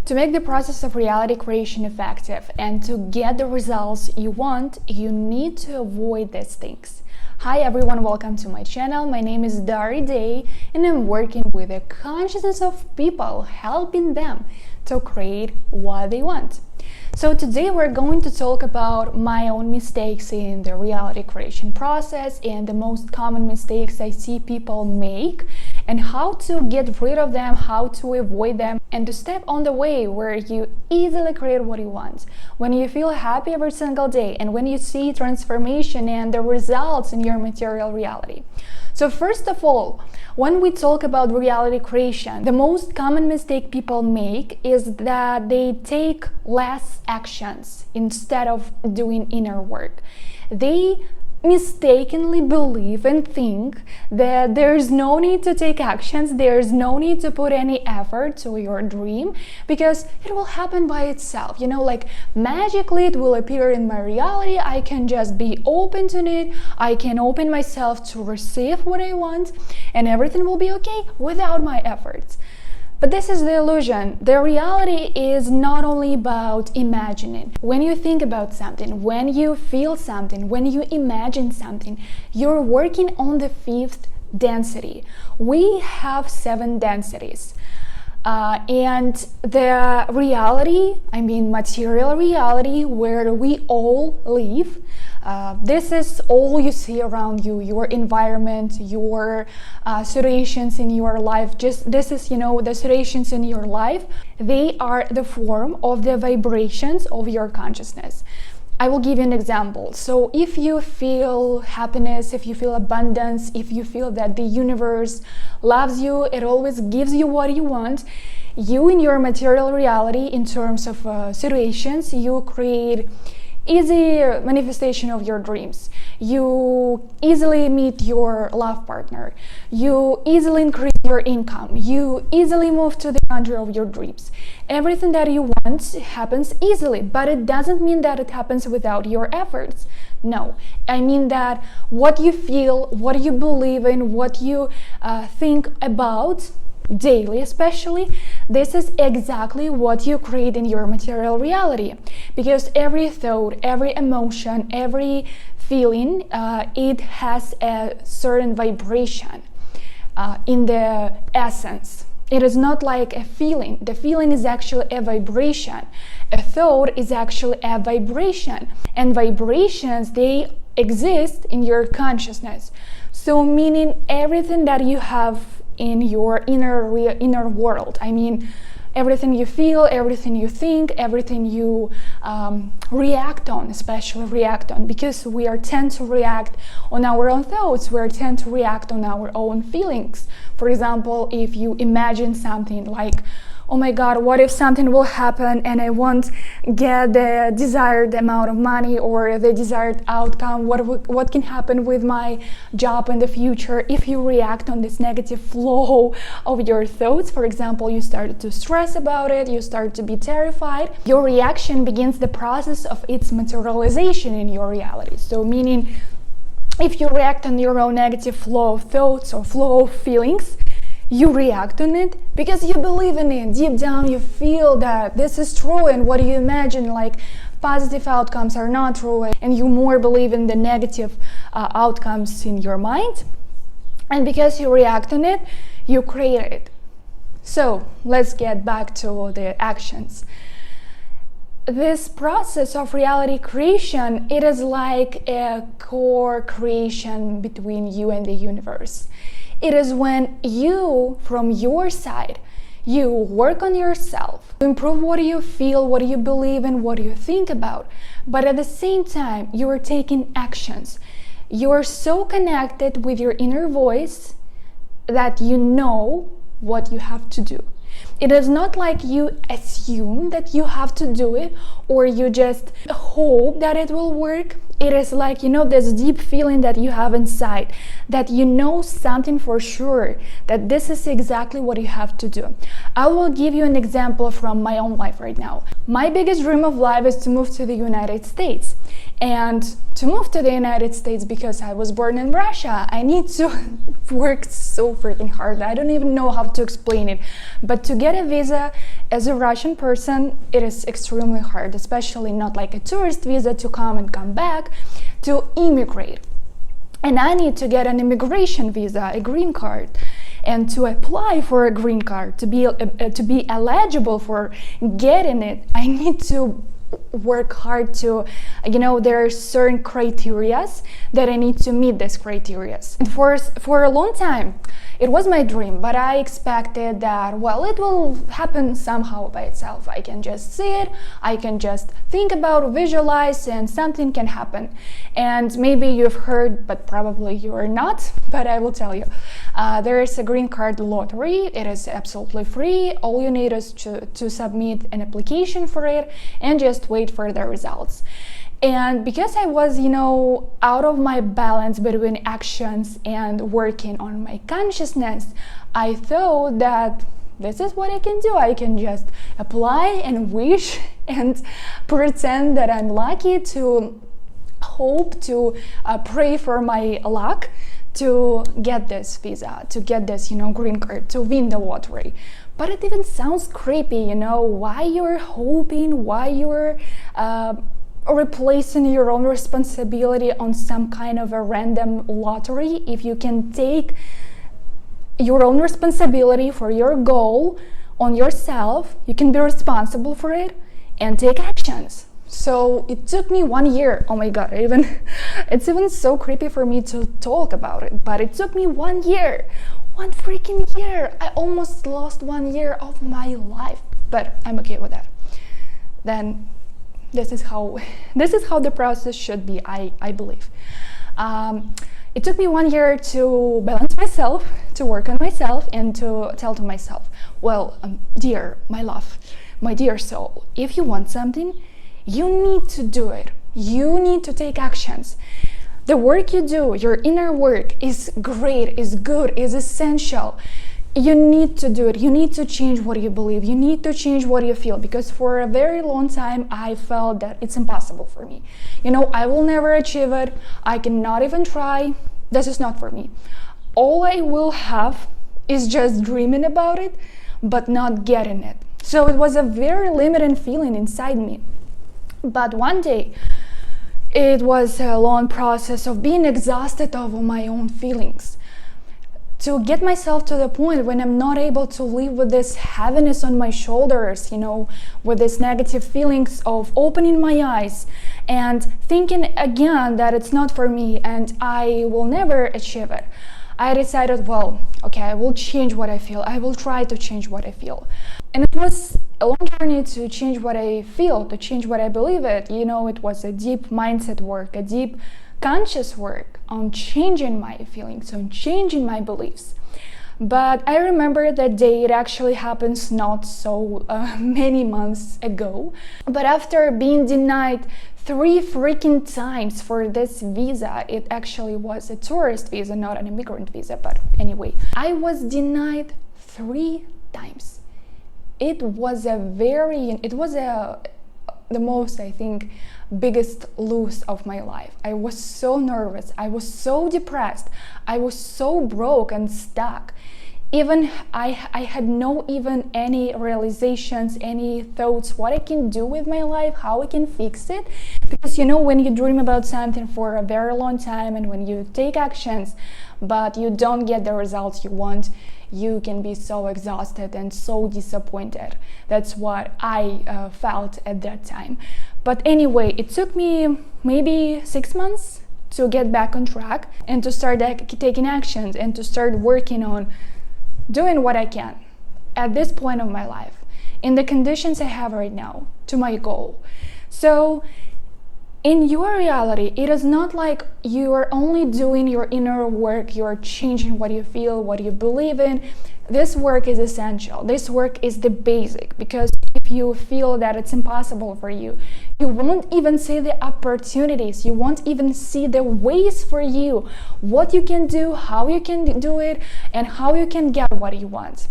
To make the process of reality creation effective and to get the results you want, you need to avoid these things. Hi everyone, welcome to my channel. My name is Dari Day and I'm working with the consciousness of people, helping them to create what they want. So today we're going to talk about my own mistakes in the reality creation process and the most common mistakes I see people make and how to get rid of them, how to avoid them, and to step on the way where you easily create what you want. When you feel happy every single day and when you see transformation and the results in your material reality. So first of all, when we talk about reality creation, the most common mistake people make is that they take less actions instead of doing inner work. They mistakenly believe and think that there's no need to take actions, there's no need to put any effort to your dream because it will happen by itself. Like magically it will appear in my reality. I can just be open to it. I can open myself to receive what I want and everything will be okay without my efforts. But this is the illusion. The reality is not only about imagining. When you think about something, when you feel something, when you imagine something, you're working on the fifth density. We have 7 densities. And the reality, material reality where we all live, this is all you see around you, your environment, your situations in your life. This is, the situations in your life. They are the form of the vibrations of your consciousness. I will give you an example. So if you feel happiness, if you feel abundance, if you feel that the universe loves you, it always gives you what you want, you in your material reality, in terms of situations, you create easy manifestation of your dreams. You easily meet your love partner. You easily increase your income. You easily move to the country of your dreams. Everything that you want happens easily, but it doesn't mean that it happens without your efforts. No, I mean that what you feel, what you believe in, what you think about daily especially, this is exactly what you create in your material reality, because every thought, every emotion, every feeling, it has a certain vibration in the essence. It is not like a feeling. The feeling is actually a vibration. A thought is actually a vibration, and vibrations, they exist in your consciousness. So meaning everything that you have in your inner world. Everything you feel, everything you think, everything you react on, especially react on, because we tend to react on our own thoughts, we tend to react on our own feelings. For example, if you imagine something like, oh my God, what if something will happen and I won't get the desired amount of money or the desired outcome? What can happen with my job in the future? If you react on this negative flow of your thoughts, for example, you started to stress about it, you start to be terrified, your reaction begins the process of its materialization in your reality. So meaning, if you react on your own negative flow of thoughts or flow of feelings, you react on it because you believe in it. Deep down you feel that this is true, and what you imagine, like positive outcomes, are not true, and you more believe in the negative outcomes in your mind. And because you react on it, you create it. So let's get back to the actions. This process of reality creation, it is like a co-creation between you and the universe. It is when you, from your side, you work on yourself, improve what you feel, what you believe in, what you think about, but at the same time, you are taking actions. You are so connected with your inner voice that you know what you have to do. It is not like you assume that you have to do it or you just hope that it will work. It is like, this deep feeling that you have inside, that you know something for sure, that this is exactly what you have to do. I will give you an example from my own life right now. My biggest dream of life is to move to the United States. And to move to the United States, because I was born in Russia, I need to work so freaking hard. I don't even know how to explain it. But to get a visa as a Russian person, it is extremely hard, especially not like a tourist visa to come and come back, to immigrate. And I need to get an immigration visa, a green card. And to apply for a green card, to be eligible for getting it, I need to work hard to, there are certain criterias that I need to meet these criterias. And for a long time, it was my dream, but I expected that, well, it will happen somehow by itself. I can just see it, I can just think about, visualize, and something can happen. And maybe you've heard, but probably you are not, but I will tell you. There is a green card lottery. It is absolutely free. All you need is to submit an application for it and just wait for the results. And because I was, out of my balance between actions and working on my consciousness, I thought that this is what I can do. I can just apply and wish and pretend that I'm lucky, to hope, to pray for my luck to get this visa, to get this, green card, to win the lottery. But it even sounds creepy, why you're hoping, why you're replacing your own responsibility on some kind of a random lottery, if you can take your own responsibility for your goal on yourself, you can be responsible for it and take actions. So it took me 1 year. Oh my god, it's even so creepy for me to talk about it, but it took me 1 year. 1 freaking year. I almost lost 1 year of my life, but I'm okay with that. Then this is how the process should be, I believe. It took me 1 year to balance myself, to work on myself, and to tell to myself, well, dear, my love, my dear soul, if you want something, you need to do it. You need to take actions. The work you do, your inner work, is great, is good, is essential. You need to do it. You need to change what you believe. You need to change what you feel, because for a very long time I felt that it's impossible for me. I will never achieve it. I cannot even try. This is not for me. All I will have is just dreaming about it, but not getting it. So it was a very limiting feeling inside me. But one day, it was a long process of being exhausted over my own feelings, to get myself to the point when I'm not able to live with this heaviness on my shoulders, with this negative feelings of opening my eyes and thinking again that it's not for me and I will never achieve it. I decided, well, okay, I will change what I feel. I will try to change what I feel. And it was a long journey to change what I feel, to change what I believe it. It was a deep mindset work, a deep conscious work on changing my feelings, on changing my beliefs. But I remember that day. It actually happens not so many months ago. But after being denied 3 freaking times for this visa, it actually was a tourist visa, not an immigrant visa, but anyway, I was denied 3 times. It was the most, I think, biggest loss of my life. I was so nervous, I was so depressed, I was so broke and stuck. Even I had no even any realizations, any thoughts what I can do with my life, how I can fix it. Because when you dream about something for a very long time and when you take actions but you don't get the results you want, you can be so exhausted and so disappointed. That's what I felt at that time. But anyway, it took me maybe 6 months to get back on track and to start taking actions and to start working on doing what I can at this point of my life, in the conditions I have right now, to my goal. So in your reality, it is not like you are only doing your inner work, you're changing what you feel, what you believe in. This work is essential. This work is the basic, because if you feel that it's impossible for you. You won't even see the opportunities. You won't even see the ways for you, what you can do, how you can do it, and how you can get what you want.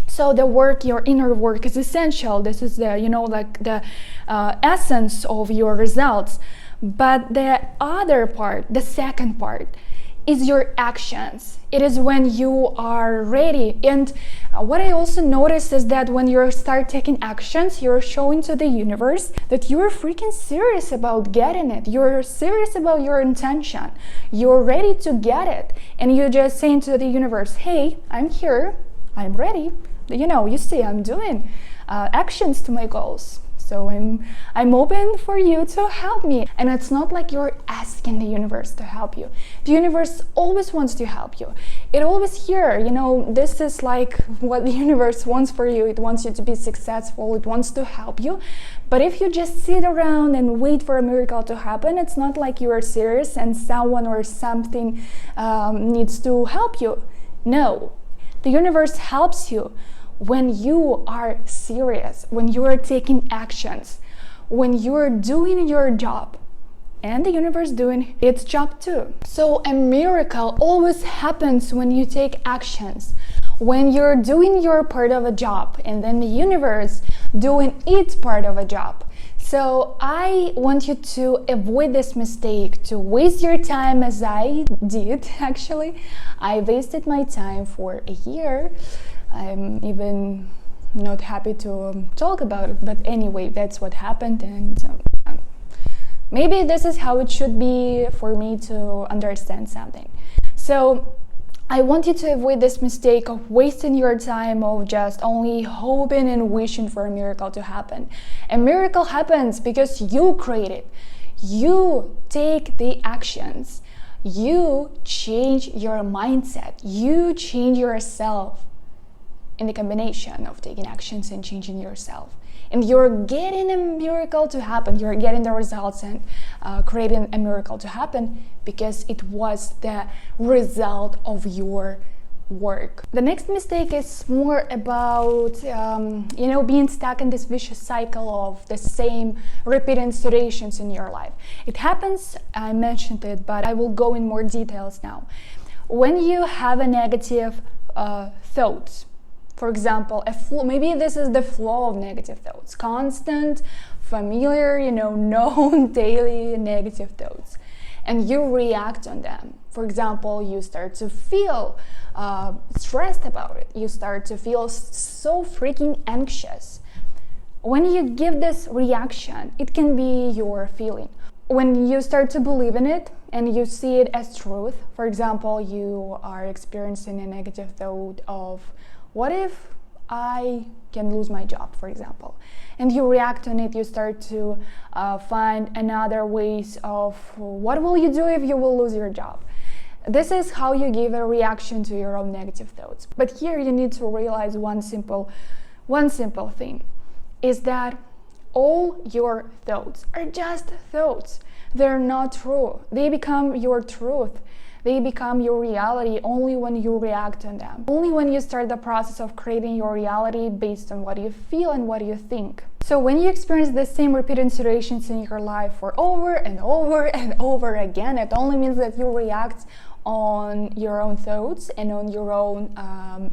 So the work, your inner work, is essential. This is the, like the essence of your results. But the other part, the second part, is your actions. It is when you are ready. And what I also noticed is that when you start taking actions, you're showing to the universe that you're freaking serious about getting it. You're serious about your intention. You're ready to get it. And you're just saying to the universe, hey, I'm here, I'm ready. You see, I'm doing actions to my goals. So I'm open for you to help me. And it's not like you're asking the universe to help you. The universe always wants to help you. It always here, this is like what the universe wants for you. It wants you to be successful. It wants to help you. But if you just sit around and wait for a miracle to happen, it's not like you are serious and someone or something needs to help you. No, the universe helps you when you are serious, when you are taking actions, when you are doing your job, and the universe doing its job too. So a miracle always happens when you take actions, when you're doing your part of a job, and then the universe doing its part of a job. So I want you to avoid this mistake, to waste your time as I did. Actually, I wasted my time for a year. I'm even not happy to talk about it, but anyway, that's what happened, and maybe this is how it should be for me to understand something. So I want you to avoid this mistake of wasting your time, of just only hoping and wishing for a miracle to happen. A miracle happens because you create it. You take the actions. You change your mindset. You change yourself in the combination of taking actions and changing yourself. And you're getting a miracle to happen. You're getting the results and creating a miracle to happen because it was the result of your work. The next mistake is more about, being stuck in this vicious cycle of the same repeating situations in your life. It happens, I mentioned it, but I will go in more details now. When you have a negative thoughts, for example, maybe this is the flow of negative thoughts, constant, familiar, known daily negative thoughts, and you react on them. For example, you start to feel stressed about it. You start to feel so freaking anxious. When you give this reaction, it can be your feeling. When you start to believe in it and you see it as truth, for example, you are experiencing a negative thought of, what if I can lose my job, for example? And you react on it, you start to find another ways of what will you do if you will lose your job? This is how you give a reaction to your own negative thoughts. But here you need to realize one simple thing, is that all your thoughts are just thoughts. They're not true. They become your truth. They become your reality only when you react on them. Only when you start the process of creating your reality based on what you feel and what you think. So when you experience the same repeating situations in your life for over and over and over again, it only means that you react on your own thoughts and on your own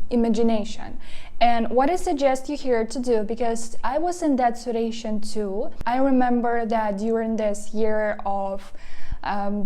imagination. And what I suggest you here to do, because I was in that situation too, I remember that during this year of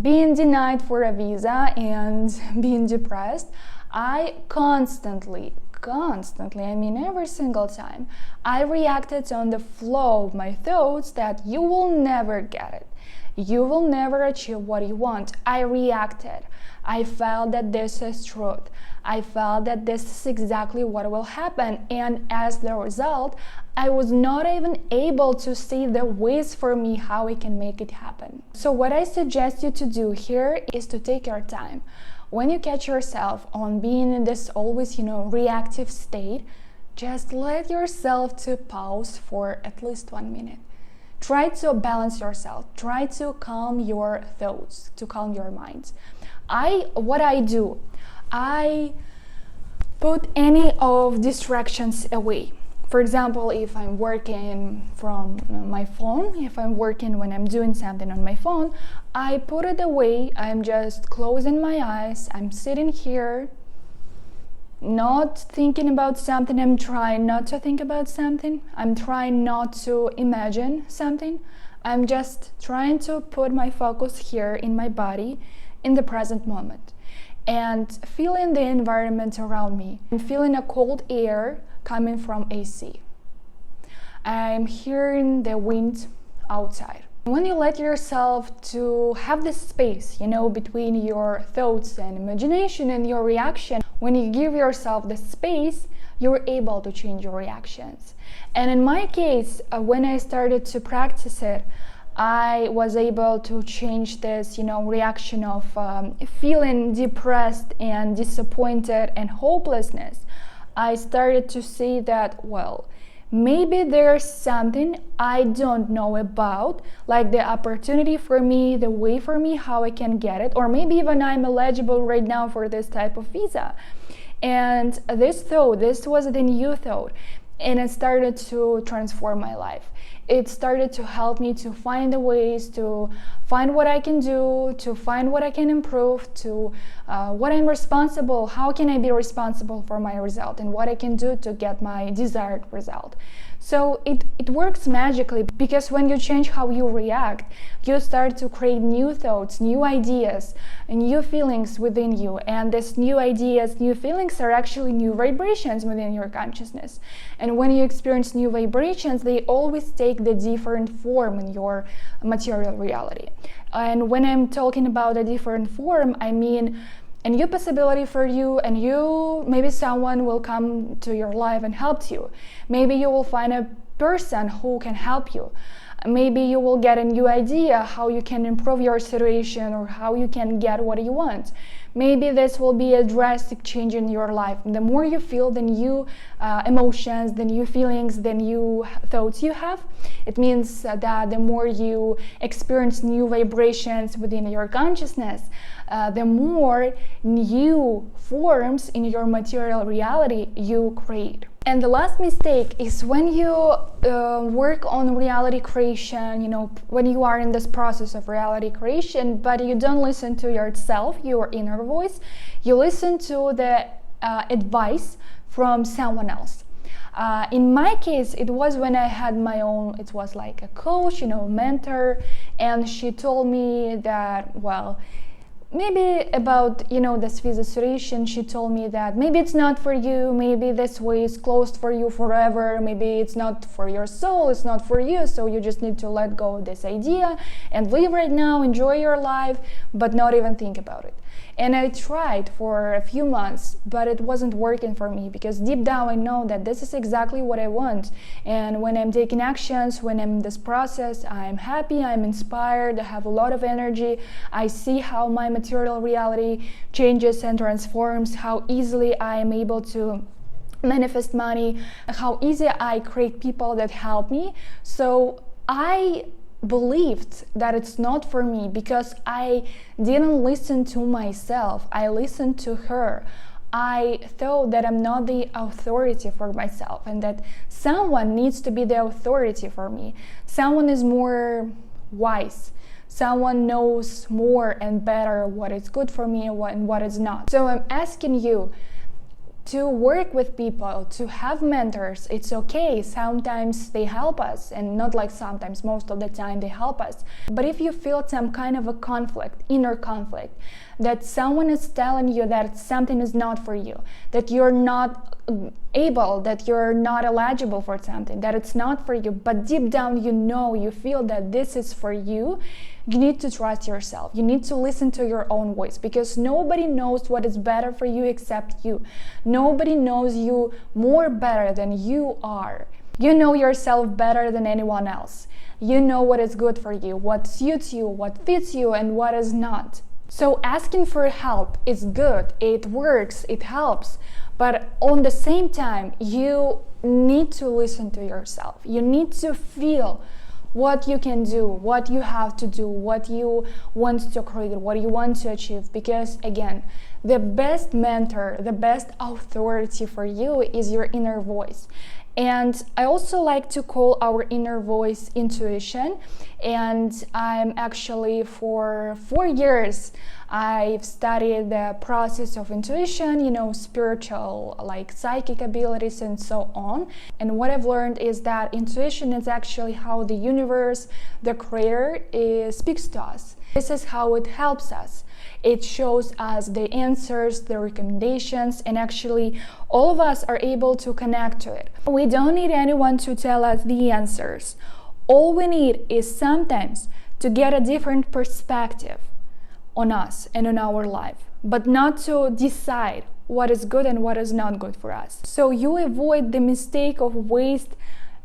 being denied for a visa and being depressed, I constantly, I mean every single time, I reacted on the flow of my thoughts that you will never get it. You will never achieve what you want. I reacted. I felt that this is truth. I felt that this is exactly what will happen. And as the result, I was not even able to see the ways for me how I can make it happen. So what I suggest you to do here is to take your time. When you catch yourself on being in this always, reactive state, just let yourself to pause for at least 1 minute. Try to balance yourself. Try to calm your thoughts, to calm your mind. What I do, I put any of distractions away. For example, if I'm working from my phone, if I'm working when I'm doing something on my phone, I put it away. I'm just closing my eyes. I'm sitting here, not thinking about something. I'm trying not to think about something. I'm trying not to imagine something. I'm just trying to put my focus here in my body, in the present moment, and feeling the environment around me. I'm feeling a cold air coming from AC. I'm hearing the wind outside. When you let yourself to have this space, between your thoughts and imagination and your reaction, when you give yourself the space, you're able to change your reactions. And in my case, when I started to practice it, I was able to change this, reaction of feeling depressed and disappointed and hopelessness. I started to see that, maybe there's something I don't know about, like the opportunity for me, the way for me, how I can get it, or maybe even I'm eligible right now for this type of visa. And this was the new thought, and it started to transform my life. It started to help me to find the ways, to find what I can do, to find what I can improve, to what I'm responsible, how can I be responsible for my result, and what I can do to get my desired result. So it works magically, because when you change how you react, you start to create new thoughts, new ideas, and new feelings within you. And these new ideas, new feelings are actually new vibrations within your consciousness. And when you experience new vibrations, they always take the different form in your material reality. And when I'm talking about a different form, I mean a new possibility for you, and maybe someone will come to your life and help you. Maybe you will find a person who can help you. Maybe you will get a new idea how you can improve your situation, or how you can get what you want. Maybe this will be a drastic change in your life. The more you feel the new emotions, the new feelings, the new thoughts you have, it means that the more you experience new vibrations within your consciousness, the more new forms in your material reality you create. And the last mistake is when you work on reality creation, when you are in this process of reality creation, but you don't listen to yourself, your inner voice, you listen to the advice from someone else. In my case, it was when I had my own, it was like a coach, mentor, and she told me that, maybe about this visa situation. She told me that maybe it's not for you, maybe this way is closed for you forever, maybe it's not for your soul, it's not for you, so you just need to let go of this idea and live right now, enjoy your life, but not even think about it. And I tried for a few months, but it wasn't working for me, because deep down I know that this is exactly what I want. And when I'm taking actions, when I'm in this process, I'm happy, I'm inspired, I have a lot of energy. I see how my material reality changes and transforms, how easily I am able to manifest money, how easy I create people that help me. So I believed that it's not for me, because I didn't listen to myself. I listened to her. I thought that I'm not the authority for myself, and that someone needs to be the authority for me. Someone is more wise. Someone knows more and better what is good for me and what is not. So I'm asking you to work with people, to have mentors. It's okay, sometimes they help us, and not like sometimes, most of the time they help us. But if you feel some kind of a conflict, inner conflict, that someone is telling you that something is not for you, that you're not able, that you're not eligible for something, that it's not for you, but deep down you feel that this is for you, you need to trust yourself. You need to listen to your own voice, because nobody knows what is better for you except you. Nobody knows you more better than you are. You know yourself better than anyone else. You know what is good for you, what suits you, what fits you, and what is not. So asking for help is good, it works, it helps, but on the same time, you need to listen to yourself. You need to feel what you can do, what you have to do, what you want to create, what you want to achieve. Because again, the best mentor, the best authority for you is your inner voice. And I also like to call our inner voice intuition. And I'm actually, for 4 years, I've studied the process of intuition, spiritual, like psychic abilities and so on. And what I've learned is that intuition is actually how the universe, the creator, speaks to us. This is how it helps us. It shows us the answers, the recommendations, and actually all of us are able to connect to it. We don't need anyone to tell us the answers. All we need is sometimes to get a different perspective on us and on our life, but not to decide what is good and what is not good for us. So you avoid the mistake of waste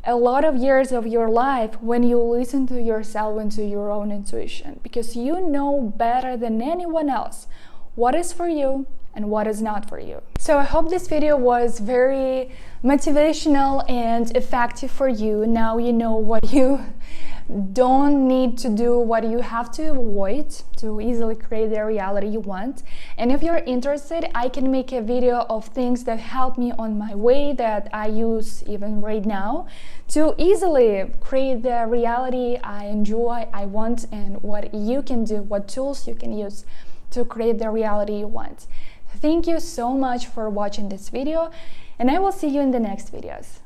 a lot of years of your life when you listen to yourself and to your own intuition, because you know better than anyone else what is for you and what is not for you. So I hope this video was very motivational and effective for you. Now you know what you don't need to do, what you have to avoid to easily create the reality you want. And if you're interested, I can make a video of things that help me on my way that I use even right now to easily create the reality I enjoy, I want, and what you can do, what tools you can use to create the reality you want. Thank you so much for watching this video, and I will see you in the next videos.